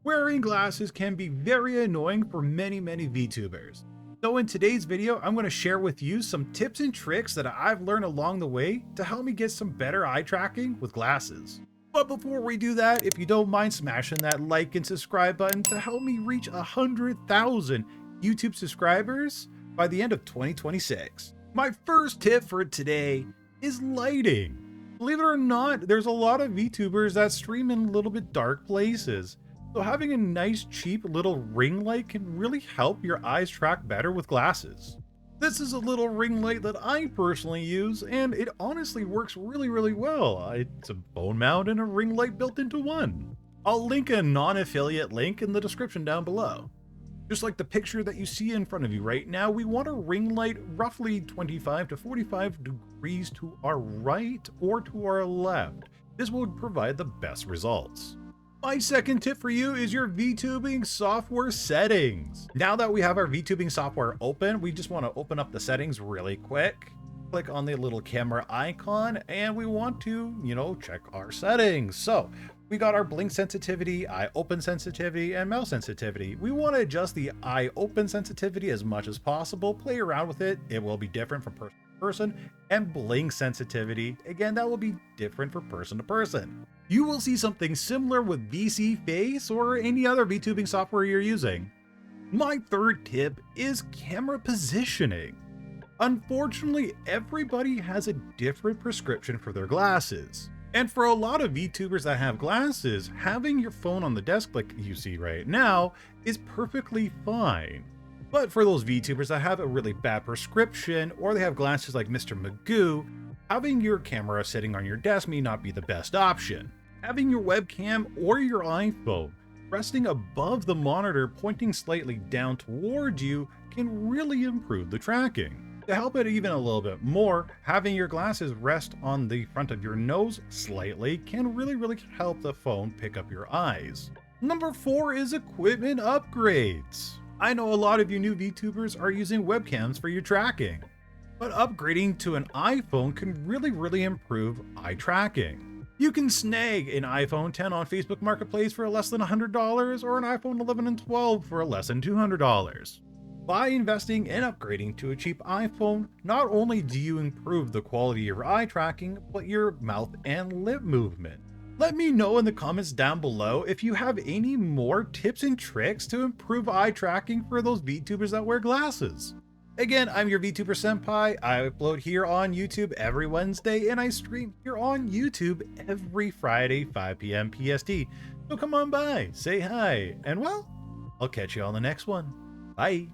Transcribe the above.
Wearing glasses can be very annoying for many VTubers. So in today's video, I'm going to share with you some tips and tricks that I've learned along the way to help me get some better eye tracking with glasses. But before we do that, if you don't mind smashing that like and subscribe button to help me reach 100,000 YouTube subscribers by the end of 2026. My first tip for today is lighting. Believe it or not, there's a lot of VTubers that stream in a little bit dark places. So having a nice cheap little ring light can really help your eyes track better with glasses. This is a little ring light that I personally use, and it honestly works really well. It's a phone mount and a ring light built into one. I'll link a non-affiliate link in the description down below. Just like the picture that you see in front of you right now, we want a ring light roughly 25 to 45 degrees to our right or to our left. This will provide the best results. My second tip for you is your VTubing software settings. Now that we have our VTubing software open, we just want to open up the settings really quick. Click on the little camera icon and we want to, check our settings. So we got our blink sensitivity, eye open sensitivity, and mouse sensitivity. We want to adjust the eye open sensitivity as much as possible. Play around with it. It will be different from person to person. And blink sensitivity, again, that will be different from person to person. You will see something similar with VC Face or any other VTubing software you're using. My third tip is camera positioning. Unfortunately, everybody has a different prescription for their glasses. And for a lot of VTubers that have glasses, having your phone on the desk like you see right now is perfectly fine. But for those VTubers that have a really bad prescription or they have glasses like Mr. Magoo, having your camera sitting on your desk may not be the best option. Having your webcam or your iPhone resting above the monitor pointing slightly down towards you can really improve the tracking. To help it even a little bit more, having your glasses rest on the front of your nose slightly can really help the phone pick up your eyes. Number 4 is equipment upgrades. I know a lot of you new VTubers are using webcams for your tracking, but upgrading to an iPhone can really improve eye tracking. You can snag an iPhone 10 on Facebook Marketplace for less than $100 or an iPhone 11 and 12 for less than $200. By investing and upgrading to a cheap iPhone, not only do you improve the quality of your eye tracking, but your mouth and lip movement. Let me know in the comments down below if you have any more tips and tricks to improve eye tracking for those VTubers that wear glasses. Again, I'm your VTuber Senpai. I upload here on YouTube every Wednesday and I stream here on YouTube every Friday, 5 p.m. PST. So come on by, say hi, and well, I'll catch you on the next one. Bye.